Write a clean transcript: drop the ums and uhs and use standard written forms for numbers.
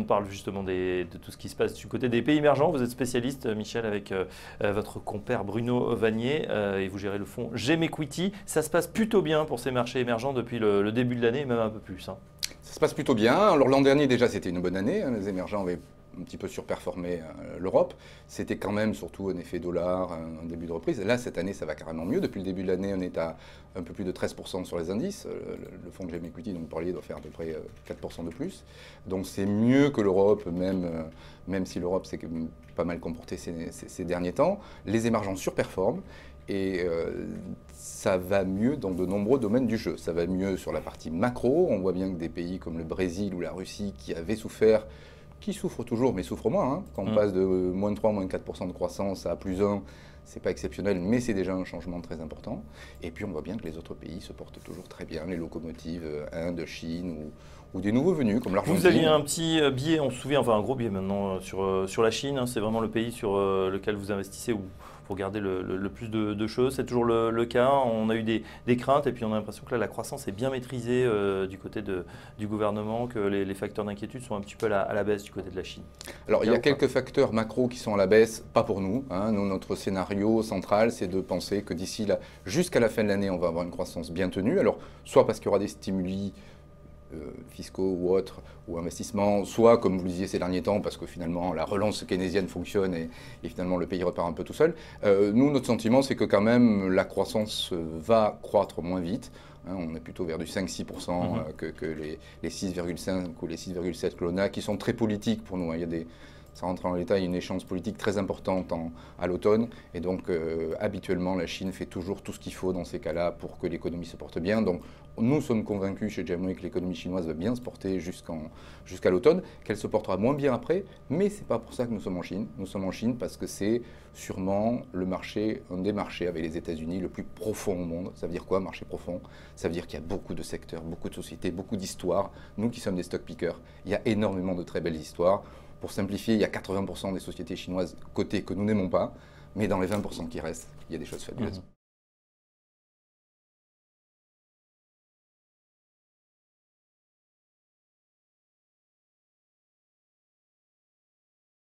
parle justement de tout ce qui se passe du côté des pays émergents. Vous êtes spécialiste, Michel, avec votre compère Bruno Vanier, et vous gérez le fonds GEM Equity. Ça se passe plutôt bien pour ces marchés émergents depuis le début de l'année, même un peu plus. Hein. Ça se passe plutôt bien. Alors l'an dernier déjà c'était une bonne année. Les émergents avaient un petit peu surperformé l'Europe. C'était quand même surtout un effet dollar, un début de reprise. Là cette année ça va carrément mieux. Depuis le début de l'année on est à un peu plus de 13% sur les indices. Le fonds GEM Equity, donc vous parliez, doit faire à peu près 4% de plus. Donc c'est mieux que l'Europe, même si l'Europe s'est pas mal comportée ces derniers temps. Les émergents surperforment. Et ça va mieux dans de nombreux domaines du jeu. Ça va mieux sur la partie macro. On voit bien que des pays comme le Brésil ou la Russie qui avaient souffert, qui souffrent toujours mais souffrent moins. Hein. Quand on passe de moins 3, moins 4% de croissance à plus 1, c'est pas exceptionnel, mais c'est déjà un changement très important. Et puis on voit bien que les autres pays se portent toujours très bien. Les locomotives, Inde, Chine ou des nouveaux venus comme l'Argentine. Vous aviez un petit biais, on se souvient, enfin un gros biais maintenant sur la Chine. Hein, c'est vraiment le pays sur lequel vous investissez où vous regardez le plus de choses. C'est toujours le cas. On a eu des craintes et puis on a l'impression que là, la croissance est bien maîtrisée du côté du gouvernement, que les facteurs d'inquiétude sont un petit peu à la baisse du côté de la Chine. Alors il y a quelques facteurs macro qui sont à la baisse, pas pour nous. Hein. Nous, notre scénario central, c'est de penser que d'ici là, jusqu'à la fin de l'année, on va avoir une croissance bien tenue. Alors soit parce qu'il y aura des stimuli fiscaux ou autres, ou investissements, soit, comme vous le disiez ces derniers temps, parce que finalement la relance keynésienne fonctionne et finalement le pays repart un peu tout seul. Nous, notre sentiment, c'est que quand même la croissance va croître moins vite. Hein, on est plutôt vers du 5-6% que les 6,5 ou les 6,7 que l'on a, qui sont très politiques pour nous. Hein. Ça rentre en détail, une échéance politique très importante à l'automne. Et donc, habituellement, la Chine fait toujours tout ce qu'il faut dans ces cas-là pour que l'économie se porte bien. Donc, nous sommes convaincus chez GEM que l'économie chinoise va bien se porter jusqu'à l'automne, qu'elle se portera moins bien après. Mais ce n'est pas pour ça que nous sommes en Chine. Nous sommes en Chine parce que c'est sûrement un des marchés avec les États-Unis le plus profond au monde. Ça veut dire quoi, marché profond? Ça veut dire qu'il y a beaucoup de secteurs, beaucoup de sociétés, beaucoup d'histoires. Nous qui sommes des stock pickers, il y a énormément de très belles histoires. Pour simplifier, il y a 80% des sociétés chinoises cotées que nous n'aimons pas, mais dans les 20% qui restent, il y a des choses fabuleuses.